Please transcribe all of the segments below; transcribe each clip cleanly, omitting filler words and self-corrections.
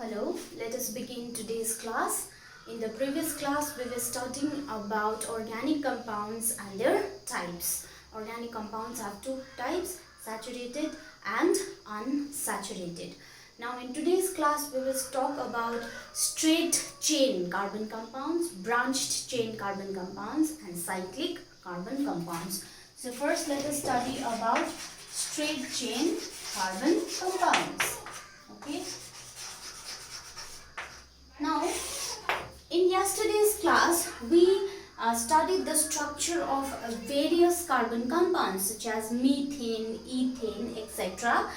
Hello, let us begin today's class. In the previous class, we were studying about organic compounds and their types. Organic compounds have two types, saturated and unsaturated. Now in today's class, we will talk about straight chain carbon compounds, branched chain carbon compounds and cyclic carbon compounds. So first let us study about straight chain carbon compounds. Okay. Now, in yesterday's class, we studied the structure of various carbon compounds such as methane, ethane, etc.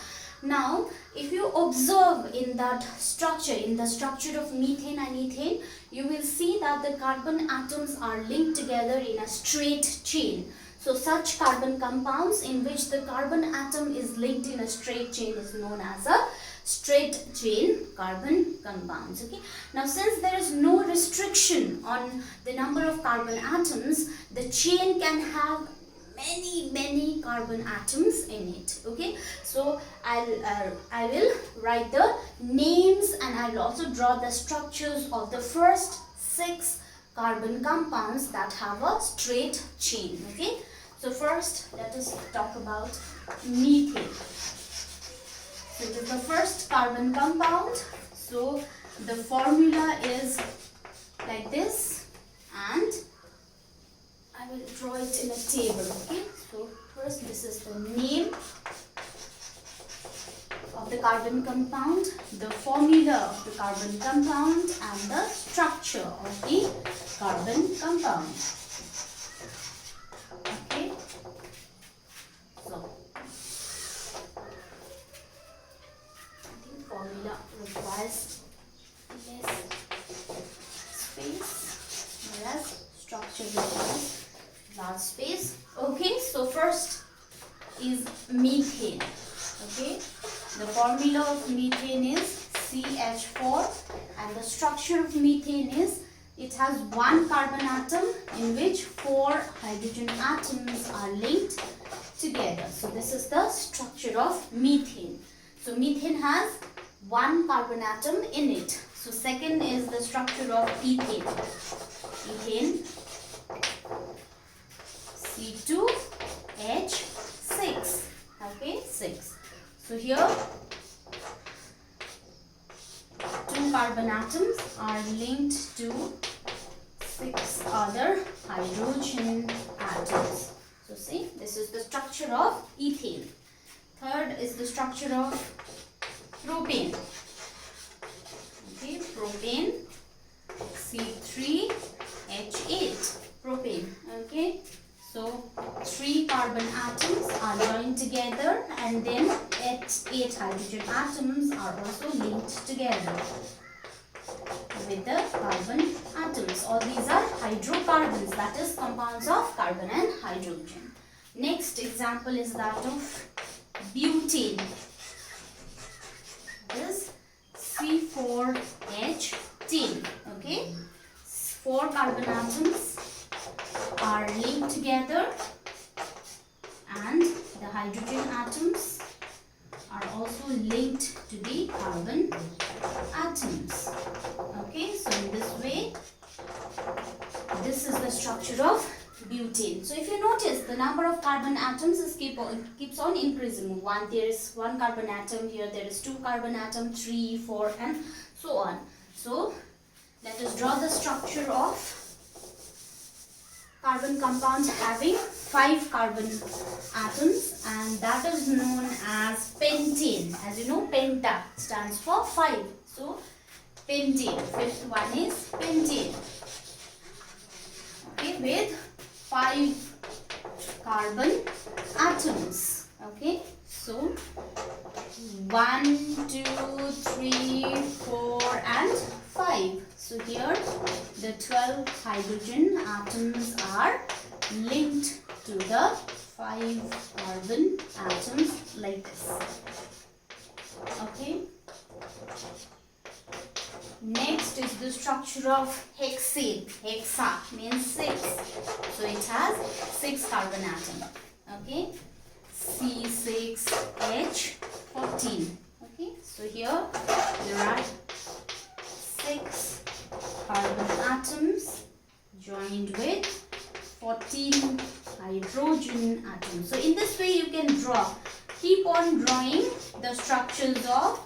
Now, if you observe in that structure, in the structure of methane and ethane, you will see that the carbon atoms are linked together in a straight chain. So, such carbon compounds in which the carbon atom is linked in a straight chain is known as a straight chain carbon compounds. Okay. Now since there is no restriction on the number of carbon atoms, the chain can have many carbon atoms in it. Okay. So I will write the names and I will also draw the structures of the first 6 carbon compounds that have a straight chain. Okay. So first let us talk about methane. So it is the first carbon compound. So the formula is like this and I will draw it in a table. Okay. So first this is the name of the carbon compound, the formula of the carbon compound and the structure of the carbon compound. Okay. So formula requires less space, whereas structure requires large space. Okay, so first is methane. Okay, the formula of methane is CH4 and the structure of methane is it has one carbon atom in which 4 hydrogen atoms are linked together. So this is the structure of methane. So methane has one carbon atom in it. So second is the structure of ethane. Ethane C2H6. Okay, 6. So here 2 carbon atoms are linked to 6 other hydrogen atoms. So see, this is the structure of ethane. Third is the structure of propane. Okay, propane C3H8. Propane. Okay, so 3 carbon atoms are joined together and then 8 hydrogen atoms are also linked together with the carbon atoms. All these are hydrocarbons, that is compounds of carbon and hydrogen. Next example is that of butane. This C4H10. Okay, 4 carbon atoms are linked together and the hydrogen atoms are also linked to the carbon atoms. Okay, so in this way this is the structure of butane. So if you notice, the number of carbon atoms is keeps on increasing. There is 1 carbon atom, here there is 2 carbon atom, 3, 4 and so on. So let us draw the structure of carbon compounds having 5 carbon atoms and that is known as pentane. As you know, penta stands for 5. So pentane, fifth one is pentane. Okay, with 5 carbon atoms. Okay, so 1, 2, 3, 4 and 5. So here the 12 hydrogen atoms are linked to the 5 carbon atoms like this. Okay. Next is the structure of hexane. Hexa means 6. So it has 6 carbon atoms. Okay. C6H14. Okay. So here there are joined with 14 hydrogen atoms. So in this way you can draw. Keep on drawing the structures of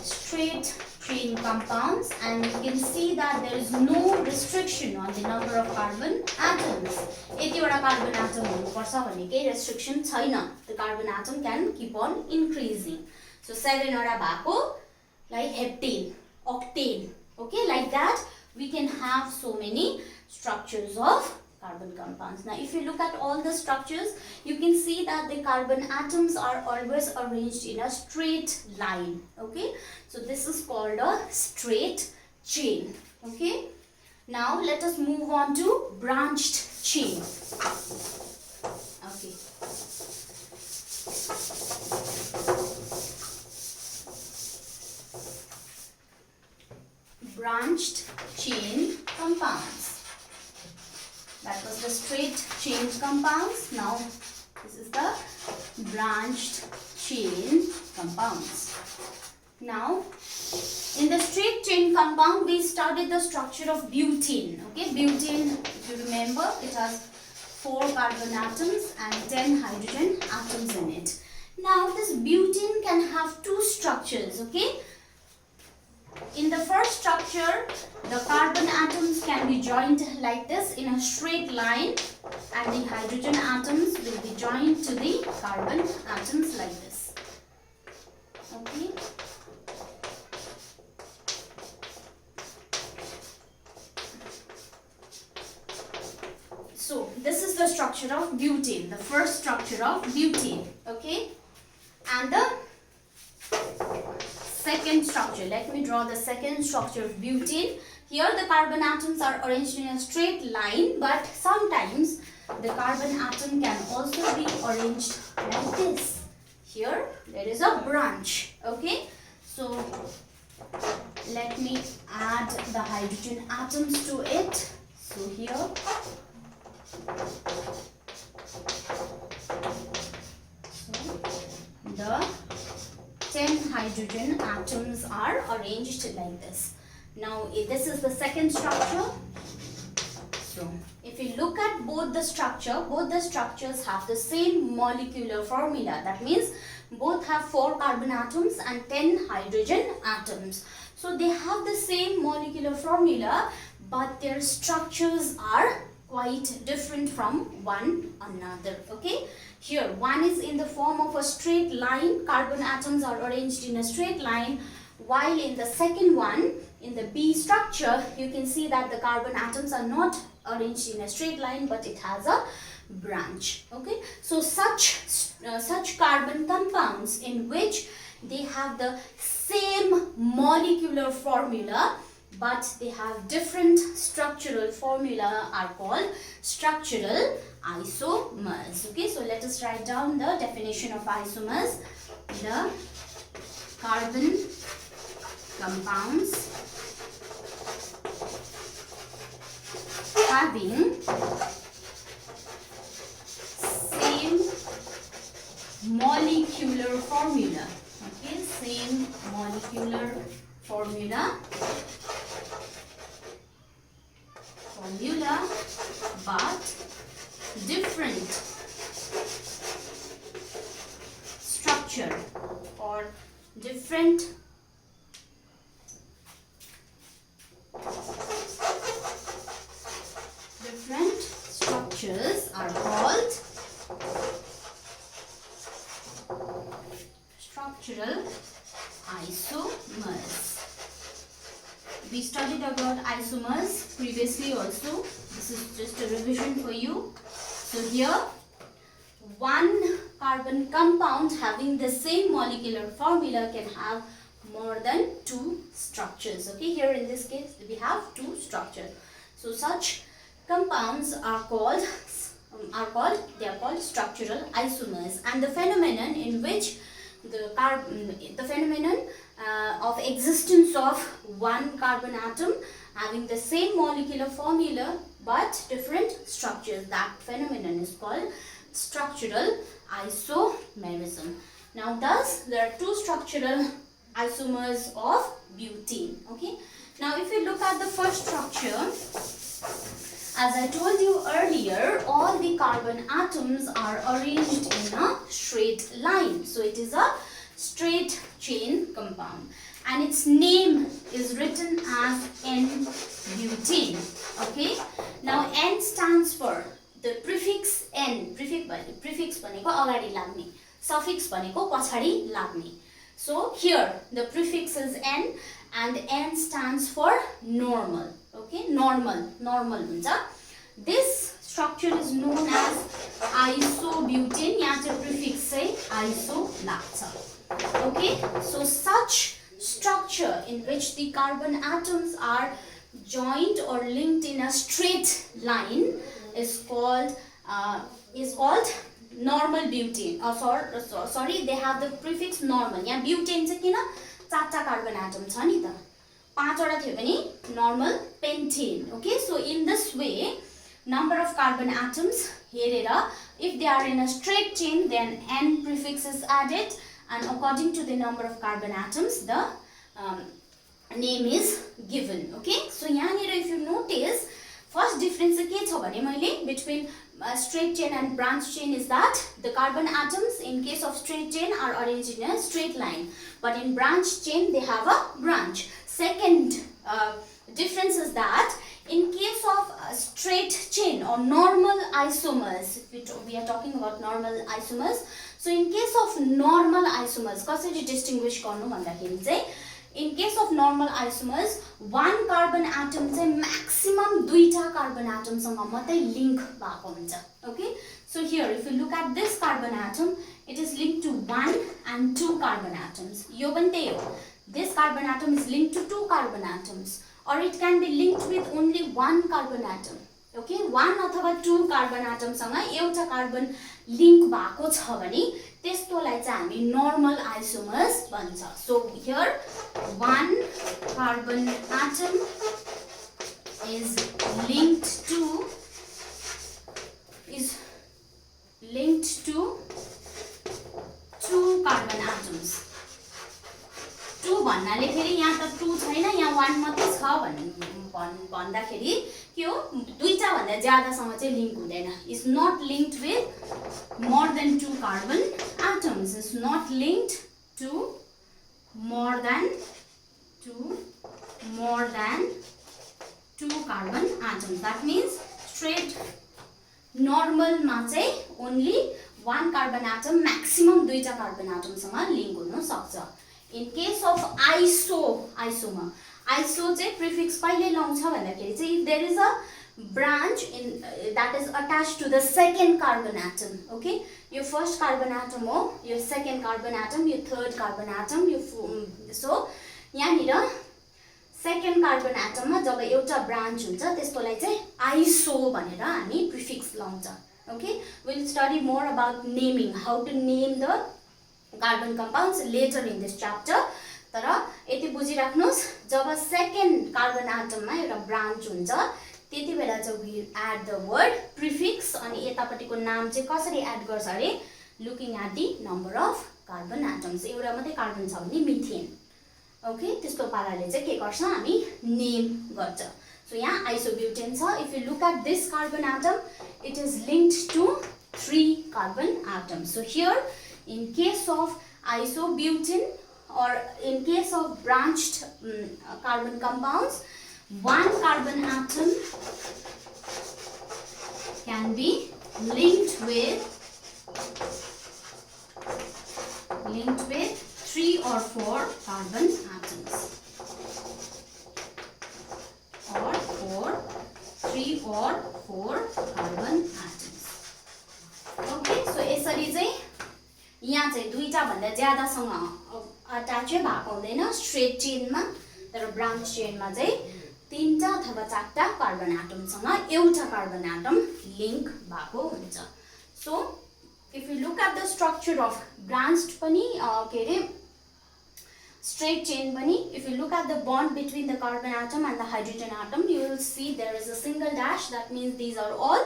straight chain compounds, and you can see that there is no restriction on the number of carbon atoms. यतिवटा carbon atom हुनुपर्छ भन्ने केही restriction छैन. The carbon atom can keep on increasing. So 7 वटा भएको like heptane, octane. Okay, like that we can have so many structures of carbon compounds. Now if you look at all the structures, you can see that the carbon atoms are always arranged in a straight line. Okay, so this is called a straight chain. Okay, now let us move on to branched chain. Okay, branched chain compounds. That was the straight chain compounds. Now this is the branched chain compounds. Now in the straight chain compound we studied the structure of butane. Okay, butane, if you remember, it has 4 carbon atoms and 10 hydrogen atoms in it. Now this butane can have 2 structures. Okay, in the first structure, the carbon atoms can be joined like this in a straight line, and the hydrogen atoms will be joined to the carbon atoms like this. Okay. So this is the structure of butane, the first structure of butane. Okay, and the second structure. Let me draw the second structure of butane. Here the carbon atoms are arranged in a straight line, but sometimes the carbon atom can also be arranged like this. Here there is a branch. Okay, so let me add the hydrogen atoms to it. So here the 10 hydrogen atoms are arranged like this. Now this is the second structure. So if you look at both the structures have the same molecular formula. That means both have 4 carbon atoms and 10 hydrogen atoms. So they have the same molecular formula, but their structures are quite different from one another. Okay, here one is in the form of a straight line. Carbon atoms are arranged in a straight line, while in the second one, in the B structure, you can see that the carbon atoms are not arranged in a straight line, but it has a branch. Okay, so such carbon compounds in which they have the same molecular formula but they have different structural formula are called structural isomers. Okay, so let us write down the definition of isomers. The carbon compounds having same molecular formula. Okay, same molecular formula but different structure or different structures are called structural isomers. We studied about isomers previously also. This is just a revision for you. So here, one carbon compound having the same molecular formula can have more than 2 structures. Okay, here in this case we have 2 structures. So such compounds are called structural isomers, and the phenomenon in which the phenomenon of existence of one carbon atom having the same molecular formula but different structures, that phenomenon is called structural isomerism. Now thus there are 2 structural isomers of butane. Okay, now if we look at the first structure, As I told you earlier, all the carbon atoms are arranged in a straight line. So it is a straight chain compound. And its name is written as N-butane. Okay. Now N stands for the prefix N. Prefix भनेको अगाडि लाग्ने, suffix भनेको पछाडि लाग्ने. So here the prefix is N and N stands for normal. Okay, normal हुन्छ. This structure is known as isobutane. यहाँ चाहिँ prefix चाहिँ iso लाग्छ. Okay, so such structure in which the carbon atoms are joined or linked in a straight line is called normal butane. Sorry, they have the prefix normal. यहाँ butane चाहिँ किन चारवटा carbon atom छ नि त, पाँचवटा थियो भने normal pentane. Okay, so in this way number of carbon atoms हेरेर if they are in a straight chain then N prefix is added, and according to the number of carbon atoms the name is given. Okay, so यहाँनिर if you notice first difference के छ भने मैले between straight chain and branch chain is that the carbon atoms in case of straight chain are arranged in a straight line, but in branch chain they have a branch. Second difference is that in case of straight chain or normal isomers, we are talking about normal isomers. So in case of normal isomers, कसरी distinguish गर्नु भन्दाखेरि चाहिँ in case of normal isomers one carbon atom चाहिँ maximum दुईटा carbon atom सँग मात्रै link भएको हुन्छ. Okay, so here if you look at this carbon atom, it is linked to 1 and 2 carbon atoms. यो पनि त्यही हो, this carbon atom is linked to 2 carbon atoms, or it can be linked with only 1 carbon atom. Okay, 1 अथवा 2 carbon atom सँग एउटा carbon link भएको छ भने त्यस्तोलाई चाहिँ हामी normal isomers भन्छ. So here 1 carbon atom is linked to 2 carbon atoms. 2 भन्नाले फेरि यहाँ त 2 छैन, यहाँ 1 मात्रै छ भन्दाखेरि के हो, दुईटा भन्दा ज्यादा सँग चाहिँ लिंक हुँदैन. Is not linked with more than 2 carbon atoms. Is not linked to more than 2 carbon atoms. That means straight normal मा चाहिँ only 1 carbon atom maximum दुईटा carbon atom सँग लिंक हुन सक्छ. In case of isomer, iso चाहिँ prefix कहिले लाउँछ भन्दाखेरि चाहिँ if there is a branch in that is attached to the second carbon atom. Okay, your first carbon atom हो, your second carbon atom, your third carbon atom, so यहाँनिर second carbon atom मा जब एउटा branch हुन्छ त्यसकोलाई चाहिँ iso भनेर हामी prefix लाउँछ. Okay, we'll study more about naming, how to name the carbon compounds later in this chapter. तर यति बुझिराख्नुस्, जब second carbon atom मा एउटा branch हुन्छ त्यति बेला चाहिँ we add the word prefix, अनि यतापटिको नाम चाहिँ कसरी एड गर्छ अरे looking at the number of carbon atoms. एउटा मात्रै कार्बन छ भने मिथेन. ओके, त्यस्तो पाराले चाहिँ के गर्छ हामी नेम गर्छ. So यहाँ isobutane छ. If you look at this carbon atom, it is linked to 3 carbon atoms. So here in case of isobutane or in case of branched carbon compounds, 1 carbon atom can be linked with 3 or 4 carbon atoms, or 3 or 4 carbon atoms. Okay, so यसरी चाहिँ यहाँ चाहिँ दुईटा भन्दा ज्यादा सँग attach भएको हुँदैन स्ट्रेट चेनमा, तर ब्रान्च चेनमा चाहिँ तीनटा अथवा चारटा कार्बन एटम सँग एउटा कार्बन एटम लिंक भएको हुन्छ. So if you look at the structure of branched पनि के रे straight chain पनि, if you look at the bond between the carbon atom and the hydrogen atom, you will see there is a single dash. That means these are all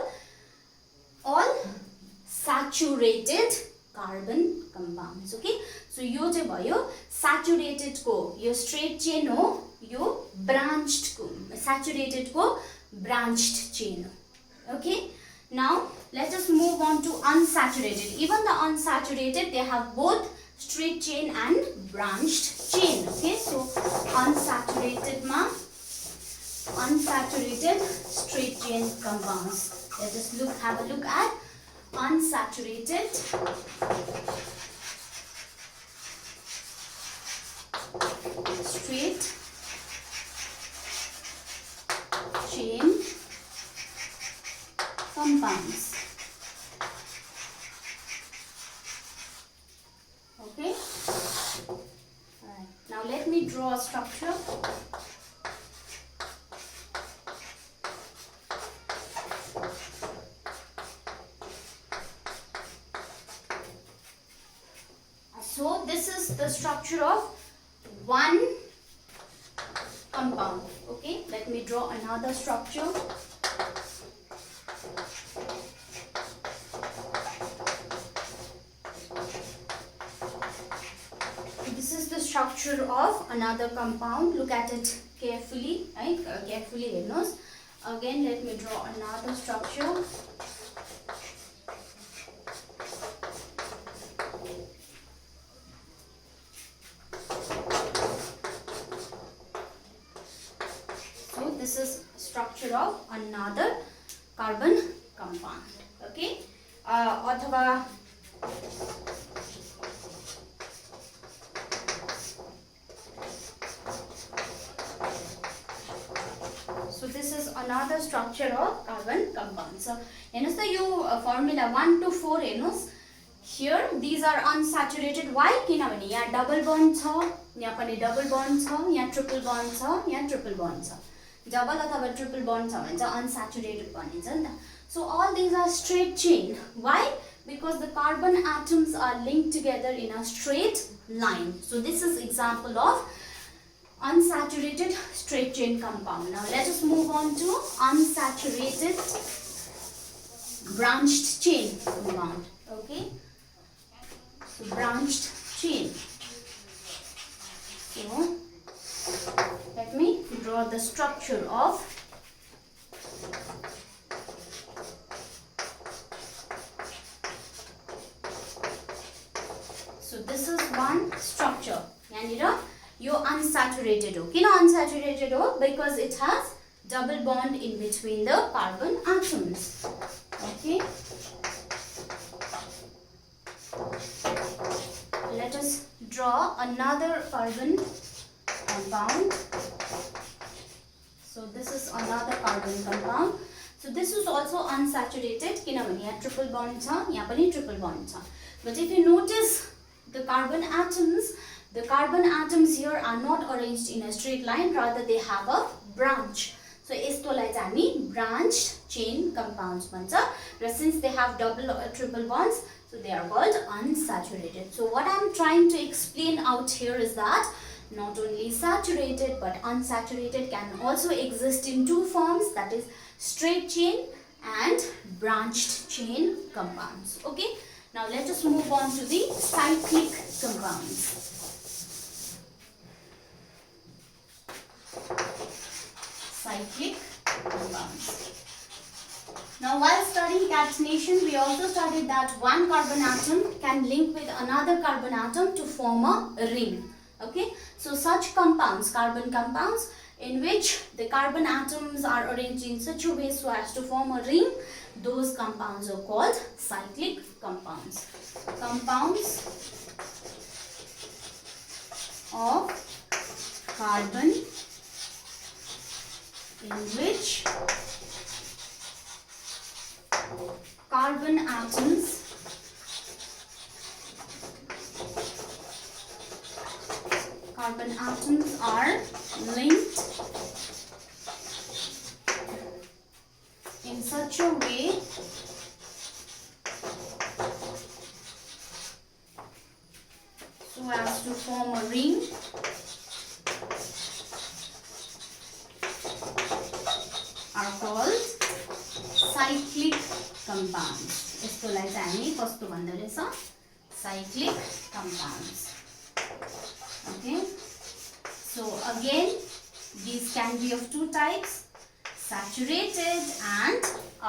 saturated carbon compounds. Okay, so यो चाहिँ भयो saturated को, यो straight chain हो, यो branched को, saturated को branched chain. Okay, now let us move on to unsaturated. Even the unsaturated, they have both straight chain and branched chain. Okay, so unsaturated straight chain compounds. Let us have a look at unsaturated straight chain compounds. Okay. Alright. Now let me draw a structure. So this is the structure of one compound. Okay, let me draw another structure. This is the structure of another compound. Look at it carefully, right? Carefully, Enos. Again, let me draw another structure. This is structure of another carbon compound. Okay, अथवा so this is another structure of carbon compound. So हेर्नुस् त यो formula 1 to 4 हेर्नुस्. Here these are unsaturated. Why? किनभने यहाँ double bond छ, यहाँ पनि double bond छ, यहाँ ट्रिपल बन्ड छ, यहाँ ट्रिपल बन्ड छ. डबल अथवा ट्रिपल बन्ड छ भने चाहिँ unsaturated भनिन्छ नि त. So all these are straight chain. Why? Because the carbon atoms are linked together in a straight line. So this is example of unsaturated straight chain compound. Now let us move on to unsaturated branched chain compound. Okay, so branched chain. So let me draw the structure of so this is one structure. यहाँनिर यो unsaturated हो. किन unsaturated हो? Because it has double bond in between the carbon atoms. Okay. Let us draw another carbon compound. So this is another carbon compound. So this is also unsaturated किनभने यहाँ triple bond छ, यहाँ पनि triple bond छ. But if you notice the carbon atoms here are not arranged in a straight line, rather they have a branch. So यस्तोलाई चाहिँ हामी branched chain compounds भन्छ. र since they have double or triple bonds, so they are called unsaturated. So what I am trying to explain out here is that not only saturated but unsaturated can also exist in two forms, that is straight chain and branched chain compounds. Okay, now let us move on to the cyclic compounds. Cyclic compounds. Now while studying catenation, we also studied that one carbon atom can link with another carbon atom to form a ring. Okay, so such compounds, carbon compounds, in which the carbon atoms are arranged in such a way so as to form a ring, those compounds are called cyclic compounds. Compounds of carbon in which carbon atoms are linked in such a way so as to form a ring are called cyclic compounds. यसकोलाई चाहिँ हामी कस्तो भन्दो रहेछ? Cyclic compounds. Okay, so again these can be of two types, saturated and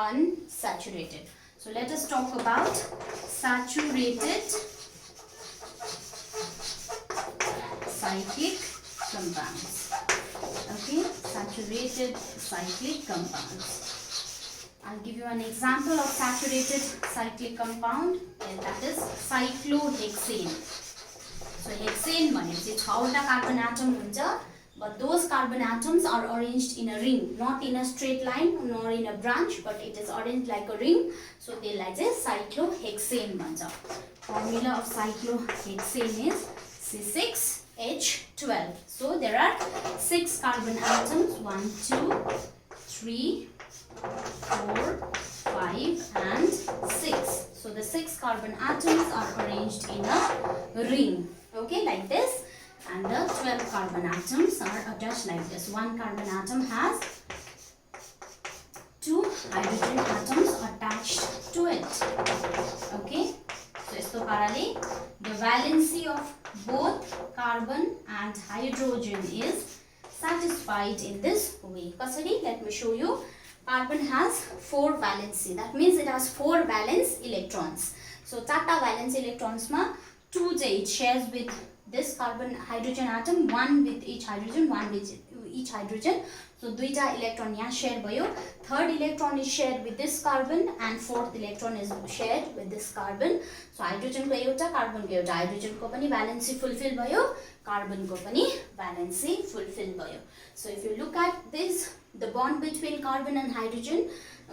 unsaturated. So let us talk about saturated cyclic compounds. Okay, saturated cyclic compounds. I'll give you an example of saturated cyclic compound, and that is cyclohexane. So hexane भनेपछि 6 वटा carbon atom हुन्छ, but those carbon atoms are arranged in a ring, not in a straight line nor in a branch, but it is arranged like a ring. So त्यसलाई चाहिँ cyclohexane भन्छ. Formula of cyclohexane is C6H12. So there are 6 carbon atoms, 1, 2, 3, 4, 5 and 6. So the 6 carbon atoms are arranged in a ring, okay, like this, and the 12 carbon atoms are attached like this. One carbon atom has 2 hydrogen atoms attached to it, okay. So यस्तो पाराले the valency of both carbon and hydrogen is satisfied in this way. Kasari? Let me show you. Carbon has 4 valency. That means it has 4 valence electrons. So चारटा valence electrons ma 2 चाहिँ it shares with this carbon hydrogen atom, 1 with each hydrogen, 1 with each hydrogen. So दुईटा electron यहाँ share भयो. Third electron is shared with this carbon and fourth electron is shared with this carbon. So hydrogen को एउटा, carbon को एउटा, hydrogen को पनि valency fulfill भयो, carbon को पनि valency fulfill भयो. So if you look at this, the bond between carbon and hydrogen,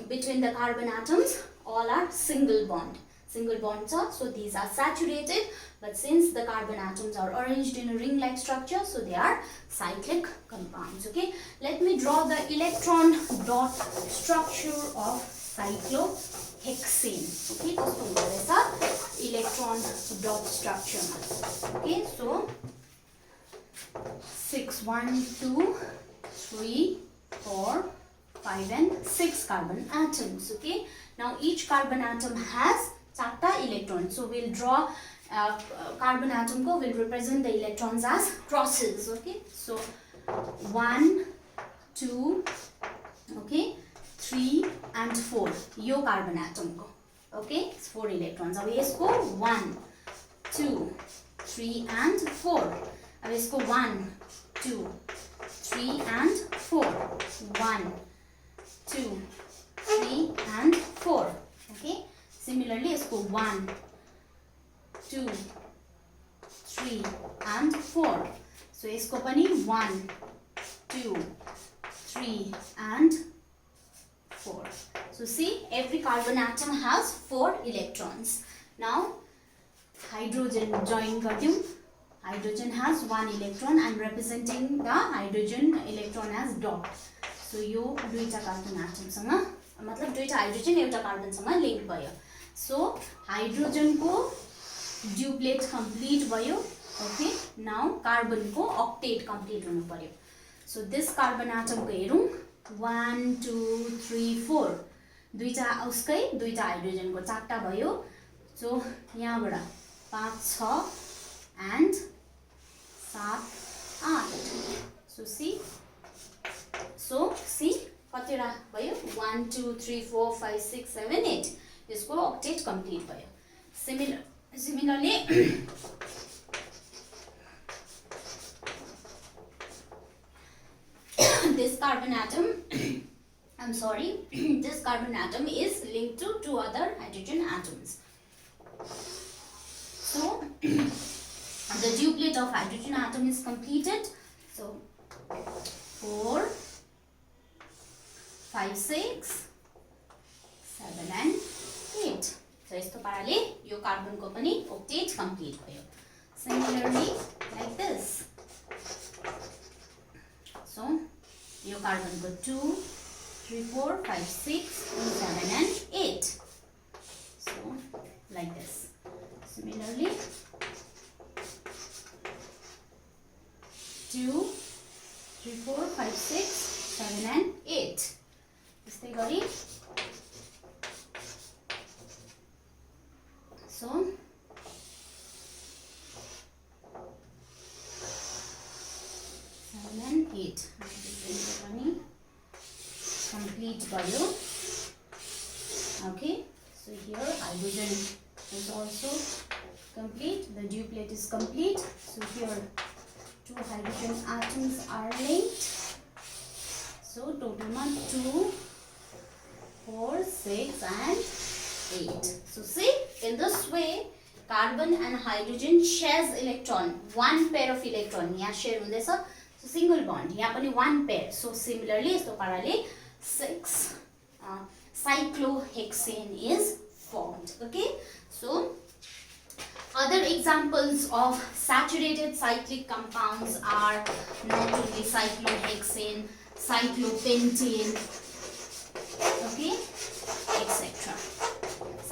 between the carbon atoms, all are single bond. Single bonds are, so these are saturated, but since the carbon atoms are arranged in a ring-like structure, so they are cyclic compounds. Okay, let me draw the electron dot structure of cyclohexane. Okay, so this is electron dot structure. Okay, so 6, 1, 2, 3, 4, 5 and 6 carbon atoms. Okay, now each carbon atom has 4 electrons. So we'll draw carbon atom ko will represent the electrons as crosses. Okay, so 1, 2, okay, 3 and 4. Yo carbon atom ko. Okay, it's 4 electrons. अब यसको 1, 2, 3 and 4. अब यसको 1, 2, 3 and 4. 1, 2, 3 and 4. Okay. Similarly, इसको 1, 2, 3 and 4. So इसको पनि 1, 2, 3 and 4. So see, every carbon atom has 4 electrons. Now hydrogen join गर्दियौं. Hydrogen has 1 electron. I am representing the hydrogen electron as dot. So यो दुईटा carbon atom सँग, मतलब दुईटा hydrogen एउटा carbon सँग link भयो. So hydrogen को duplet complete भयो. Okay, now carbon को octet complete हुनु पर्यो. So this carbon atom को हेरौं, 1, 2, 3, 4. दुईटा उसकै दुईटा hydrogen को चारटा भयो. So यहाँबाट 5, 6 and 7, 8. So see, कतिवटा भयो, 1, 2, 3, 4, 5, 6, 7, 8. यसको octet complete भयो. Similarly, this carbon atom, I'm sorry, this carbon atom is linked to 2 other hydrogen atoms. So the duplet of hydrogen atom is completed. So 4, 5, 6, 7 and 8. So यस्तो पाराले यो carbon को पनि octet complete भयो. Similarly, like this. So yo carbon को 2, 3, 4, 5, 6, 7 and 8. So like this. Similarly, 2, 3, 4, 5, 6, 7 and 8. त्यस्तै गरी so 7 and 8. complete भयो. Okay, so here hydrogen is also complete, the duplet is complete. So here 2 hydrogen atoms are linked. So total 2, 4, 6 and 8. So see, in this way carbon and hydrogen shares electron, one pair of electron यहाँ share हुँदैछ. So single bond यहाँ पनि one pair. So similarly यस्तो पाराले 6 cyclohexane is formed. Okay, so other examples of saturated cyclic compounds are not only cyclohexane, cyclopentane, okay, etc.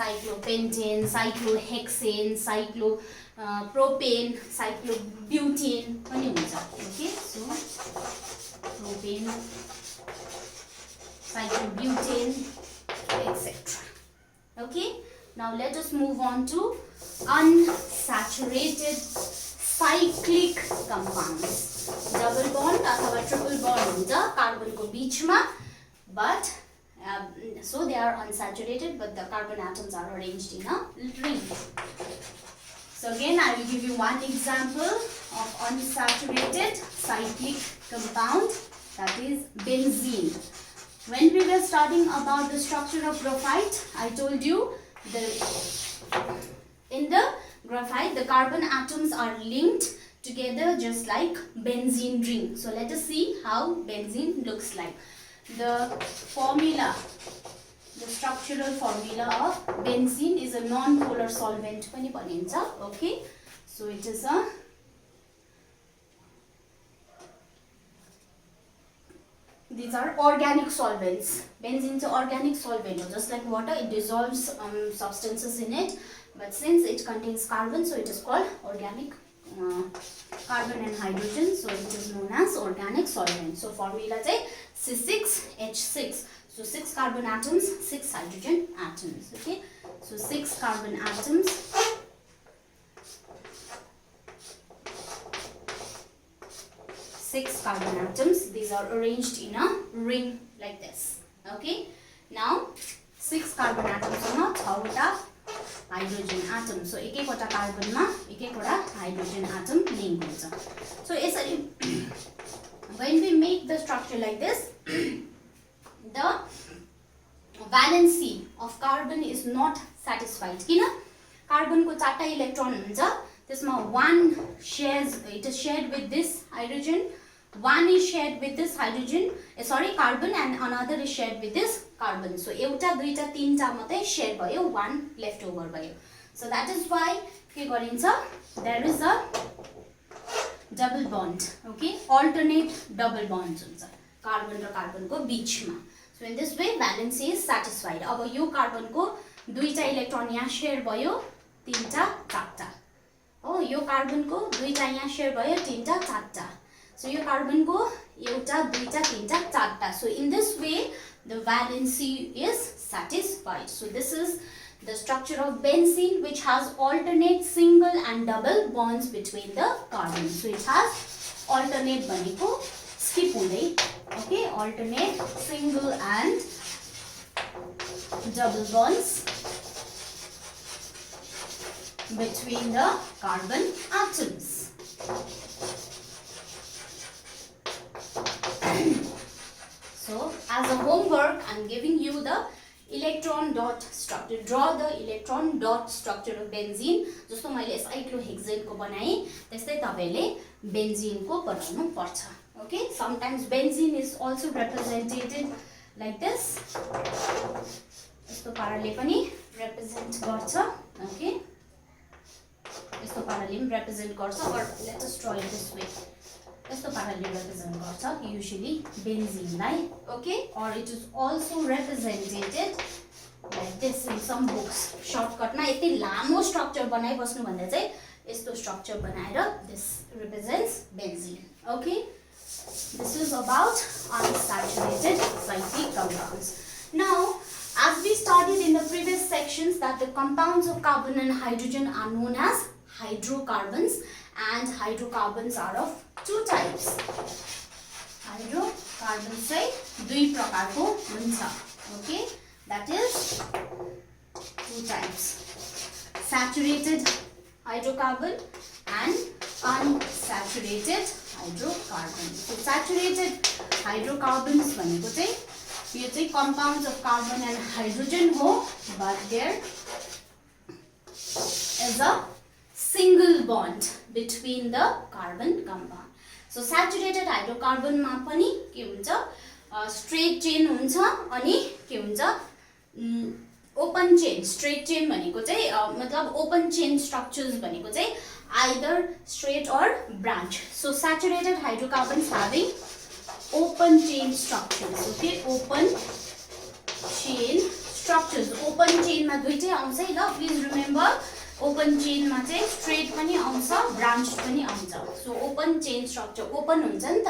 Cyclopentane, cyclohexane, cyclopropane, cyclobutane पनि हुन्छ. Okay, so propane, cyclobutane, etc. Okay, now let us move on to unsaturated cyclic compounds. Double bond अथवा triple bond हुन्छ carbon को बीचमा, but so they are unsaturated, but the carbon atoms are arranged in a ring. So again I will give you one example of unsaturated cyclic compound, that is benzene. When we were studying about the structure of graphite, I told you in the graphite the carbon atoms are linked together just like benzene ring. So let us see how benzene looks like. The formula, the structural formula of benzene is a non-polar solvent पनि भनिन्छ. Okay, so it is a these are organic solvents. Benzene is an organic solvent, just like water, it dissolves substances in it, but since it contains carbon, so it is called organic carbon and hydrogen, so it is known as organic solvent. So formula is C6H6. So 6 carbon atoms, 6 hydrogen atoms. Okay, so 6 carbon atoms, 6 carbon atoms. These are arranged in a ring like this. Okay, now 6 carbon atoms ma 6 वटा hydrogen atom. So एक वटा carbon मा एक वटा hydrogen atom link हुन्छ. So यसरी when we make the structure like this, the valency of carbon is not satisfied. किन? Carbon को 4 electron हुन्छ, त्यसमा 1 shares, it is shared with this hydrogen, 1 is shared with this hydrogen, carbon, and another is shared with this carbon. So एउटा दुईटा तीनटा मात्रै share भयो, 1 left over भयो. So that is why के गरिन्छ, there is a double bond. Okay, alternate double bonds हुन्छ carbon र carbon को बीचमा. So in this way valency is satisfied. अब यो carbon को दुईटा electron यहाँ share भयो, तीनटा चारटा. हो, यो carbon को दुईटा यहाँ share भयो, तीनटा चारटा. So यो carbon को एउटा दुईटा तीनटा चारटा. So in this way the valency is satisfied. So this is the structure of benzene, which has alternate single and double bonds between the carbons. So it has alternate भनेको skip हुँदै, okay, alternate single and double bonds between the carbon atoms. So as a homework I am giving you the electron dot structure. Draw the electron dot structure of benzene. जस्तो मैले cyclohexane को बनाए त्यस्तै तपाईले benzene को बनाउनु पर्छ. Okay, sometimes benzene is also represented like this. यस्तो पाराले पनि represent गर्छ. Okay, यस्तो पाराले पनि represent गर्छ, or let us draw it this way. यस्तो पाराले represent गर्छ usually benzene lie. Okay, or it is also represented like this in some books. Shortcut मा यति लामो structure बनाइ बस्नु भन्दा चाहिँ यस्तो structure बनाएर this represents benzene. Okay, this is about unsaturated cyclic compounds. Now, as we studied in the previous sections that the compounds of carbon and hydrogen are known as hydrocarbons, and hydrocarbons are of two types, hydrocarbons carbon चाहिँ दुई प्रकारको हुन्छ. Okay, that is two types: saturated hydrocarbon and unsaturated hydrocarbon. So saturated hydrocarbons भनेको चाहिँ यो चाहिँ compounds of carbon and hydrogen हो, but there is a single bond between the carbon compound. So saturated hydrocarbon मा पनि के हुन्छ, straight chain हुन्छ अनि के हुन्छ, open chain. Straight chain भनेको चाहिँ मतलब open chain structures भनेको चाहिँ either straight or branch. So saturated hydrocarbons having open chain structures. Okay, open chain structures. Open chain मा दुईटै आउँछ है ल. Please remember, open chain मा चाहिँ straight पनि आउँछ, branch पनि आउँछ. So open chain structure open हुन्छ नि त,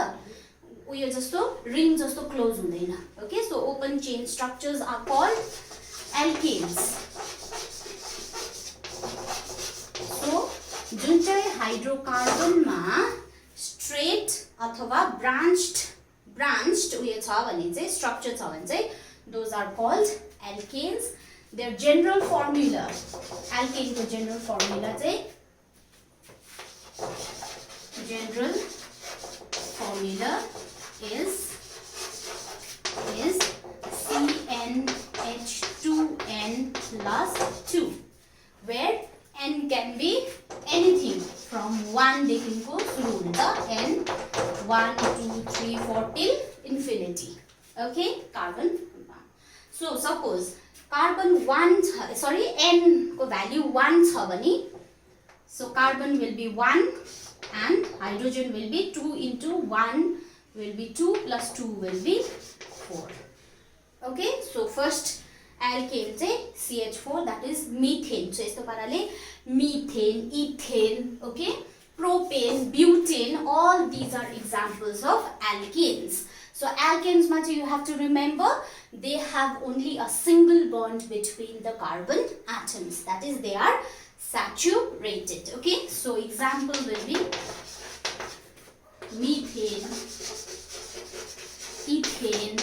उयो जस्तो ring जस्तो close हुँदैन. Okay, so open chain structures are called alkanes. So जुन चाहिँ हाइड्रोकार्बन मा straight अथवा branched उयो छ भने चाहिँ structure छ भने चाहिँ those are called alkanes. Their general formula, alkane को general formula चाहिँ is CnH2n plus 2, where n can be anything from 1 देखिको सुरु हुन्छ, n 1 2 3 4 till infinity. Okay, carbon compound. So suppose carbon 1 n को value 1 छ भने, so carbon will be 1 and hydrogen will be 2 into 1 will be 2 plus 2 will be 4. Okay, so first alkane चाहिँ CH4, that is methane. So यस्तो पाराले methane, ethane, okay, propane, butane, all these are examples of alkanes. So alkanes मा चाहिँ you have to remember they have only a single bond between the carbon atoms, that is they are saturated. Okay, so example will be methane, ethane,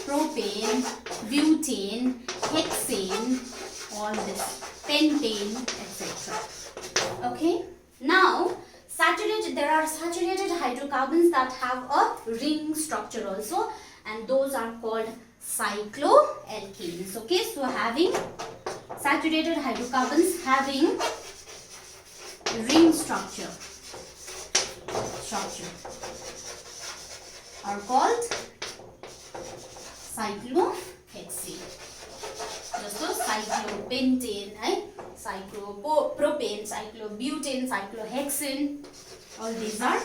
propane, butane, hexane, all this, pentane, etc. Okay, now there are saturated hydrocarbons that have a ring structure also, and those are called cycloalkanes. Okay, so having saturated hydrocarbons having ring structure are called cyclohexane. So cyclopentane, cyclopropane, cyclobutane, cyclohexane, all these are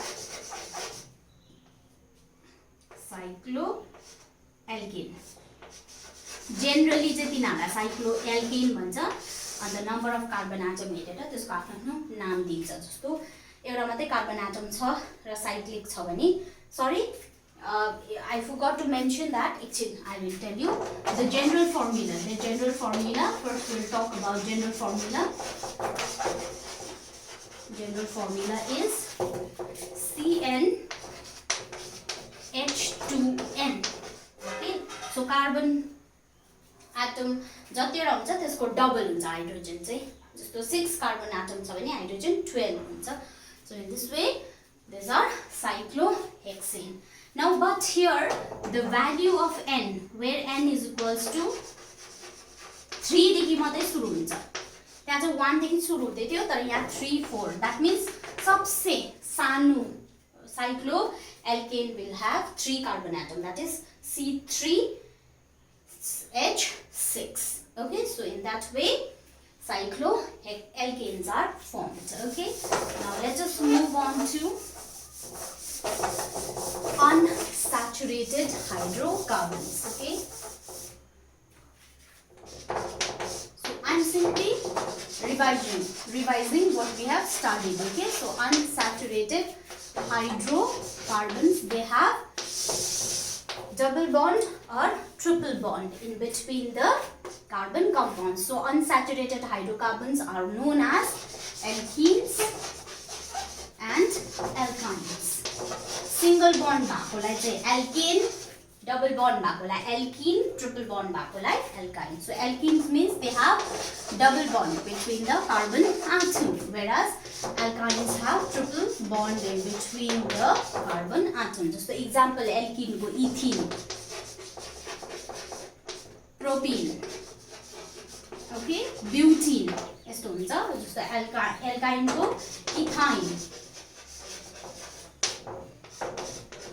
cycloalkane. Generally चाहिँ तिनीहरुलाई cycloalkane भन्छ, and the number of carbon atom हेरेर त्यसको आफ्नो नाम दिन्छ. जस्तो एउटा मात्रै कार्बन एटम छ र साइक्लिक छ भने, sorry, I forgot to mention that. I will tell you the general formula. The general formula, first we'll talk about general formula. General formula is CnH2n. Okay, so carbon atom जतिवटा हुन्छ त्यसको double हुन्छ hydrogen चाहिँ. जस्तो 6 carbon atom छ भने hydrogen 12 हुन्छ. So in this way these are cyclohexane. Now but here the value of n, where n is equals to 3 देखि मात्रै सुरु हुन्छ. त्यहाँ चाहिँ 1 देखि सुरु हुँदै थियो, तर यहाँ 3 4, that means सबसे सानो cycloalkane will have 3 carbon atom, that is C3H6. Okay, so in that way cycloalkanes are formed. Okay, now let us move on to unsaturated hydrocarbons. Okay, so I'm simply revising what we have studied. Okay, so unsaturated hydrocarbons, they have double bond or triple bond in between the carbon compounds. So unsaturated hydrocarbons are known as alkenes and alkynes. Single bond भएकोलाई चाहिँ alkane, double bond भएकोलाई alkene, triple bond भएकोलाई alkyne. So alkenes means they have double bond between the carbon atom, whereas alkynes have triple bond in between the carbon atom. जस्तो example alkene को ethene, propene, okay, butene यस्तो हुन्छ. जस्तो alkyne को ethyne,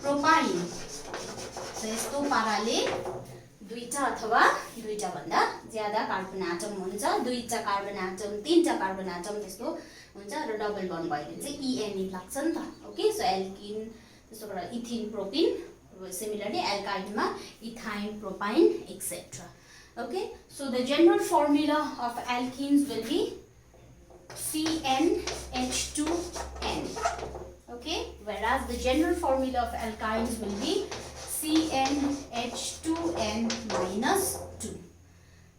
propyne. So यस्तो पाराले दुईटा अथवा दुईटा भन्दा ज्यादा कार्बन एटम हुन्छ, दुईटा कार्बन एटम, तीनटा कार्बन एटम त्यस्तो हुन्छ र डबल बन्ड भयो भने चाहिँ ENE लाग्छ नि त. ओके, सो एल्किन त्यस्तो गरेर इथिन, प्रोपिन, सिमिलरली एल्काइनमा ethyne, propyne etcetera. Okay, so the general formula of alkenes will be CnH2n. Okay, whereas the general formula of alkynes will be CnH2n minus 2.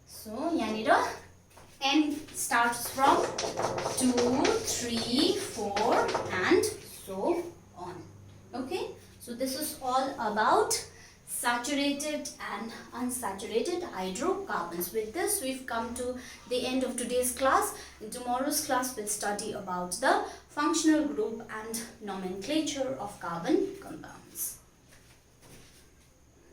So yanira n starts from 2, 3, 4 and so on. Okay, so this is all about saturated and unsaturated hydrocarbons. With this, we've come to the end of today's class. In tomorrow's class, we'll study about the functional group and nomenclature of carbon compounds.